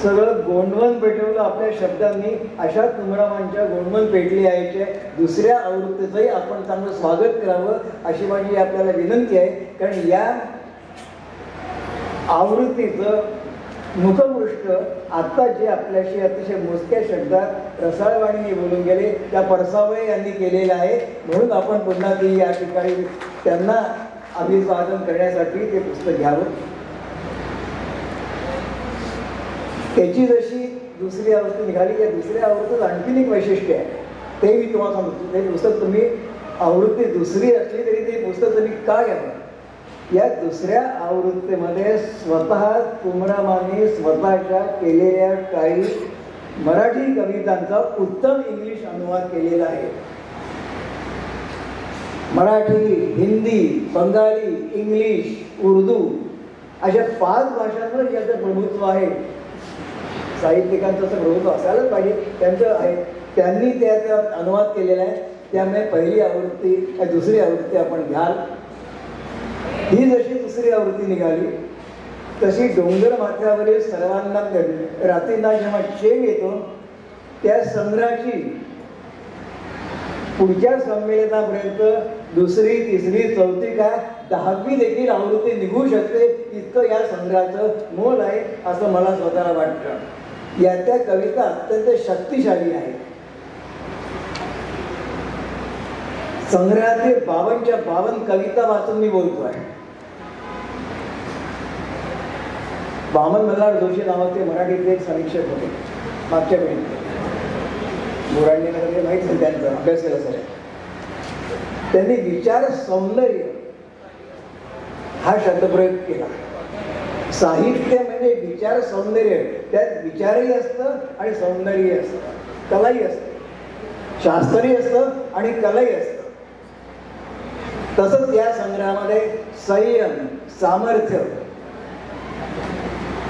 सगळं गोंडवन पेटवलं आपल्या शब्दांनी. अशा तुमरामांच्या गोंडवन पेटली आईच्या दुसऱ्या आवृत्तीचंही आपण चांगलं स्वागत करावं अशी माझी आपल्याला विनंती आहे. कारण या आवृत्तीचं मुखपृष्ठ आता जे आपल्याशी अतिशय मोजक्या शब्दात रसाळवाणीने बोलून गेले त्या पडसावळे यांनी केलेलं आहे. म्हणून आपण पुन्हा ती या ठिकाणी त्यांना अभिवादन करण्यासाठी ते पुस्तक घ्यावं. त्याची जशी दुसरी आवृत्ती निघाली त्या दुसऱ्या आवृत्तीत आणखीन एक वैशिष्ट्य आहे. ते मी तुम्हाला सांगतो. ते पुस्तक तुम्ही आवृत्ती दुसरी असली तरी ते पुस्तक तुम्ही का घ्यावं. या दुसऱ्या आवृत्तीमध्ये स्वतः तुमरामांनी स्वतःच्या केलेल्या काही मराठी कवितांचा उत्तम इंग्लिश अनुवाद केलेला आहे. मराठी, हिंदी, बंगाली, इंग्लिश, उर्दू अशा 5 भाषांवर ज्याचं प्रभुत्व आहे. साहित्यिकांचं असं प्रभुत्व असायलाच पाहिजे, त्यांचं आहे. त्यांनी त्याचा अनुवाद केलेला आहे. त्यामुळे पहिली आवृत्ती दुसरी आवृत्ती आपण घ्याल. ही जशी दुसरी आवृत्ती निघाली तशी डोंगर माथ्यावरील सर्वांना रात्रींना जेव्हा चेव येतो त्या संग्रहाची पुढच्या संमेलनापर्यंत दुसरी, तिसरी, चौथी काय 10वी देखील आवृत्ती निघू शकते. इतकं या संग्रहाचं मोल आहे असं मला स्वतःला वाटतं. या त्या कविता अत्यंत शक्तिशाली आहेत. संग्रहातील 52च्या 52 कविता वाचून मी बोलतोय. वामन मल्हार जोशी नावाचे मराठीचे एक समीक्षक होते मागच्या पिढीत. मोरांनी वगैरे माहीत नाही त्यांचा अभ्यास केला सगळं. त्यांनी विचार सौंदर्य हा शब्दप्रयोग केला. साहित्य म्हणजे विचार सौंदर्य. त्यात विचारही असतं आणि सौंदर्य असतं, कलाही असते. शास्त्रही असतं आणि कलाही असतं. तसंच या संग्रहामध्ये संयम, सामर्थ्य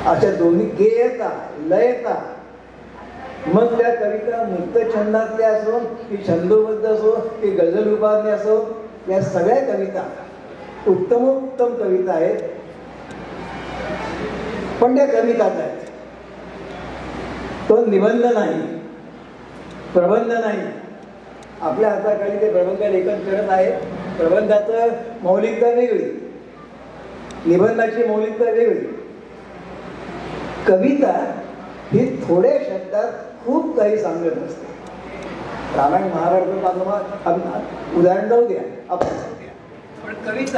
अशा दोन्ही, गेयता, लयता. मग त्या कविता मुक्त छंदातल्या असो की छंदोबद्ध असो की गझल रूपातल्या असो, या सगळ्या कविता उत्तमोत्तम कविता आहेत. पण त्या कविताच आहेत. तो निबंध नाही, प्रबंध नाही. आपल्या हाताखाली ते प्रबंध लेखन करत आहे. प्रबंधाचं मौलिकता वेगळी, निबंधाची मौलिकता वेगळी. कविता ही थोड्या शब्दात खूप काही सांगत असते. रामायण महाभारत उदाहरण जाऊ द्या आपण, पण कविता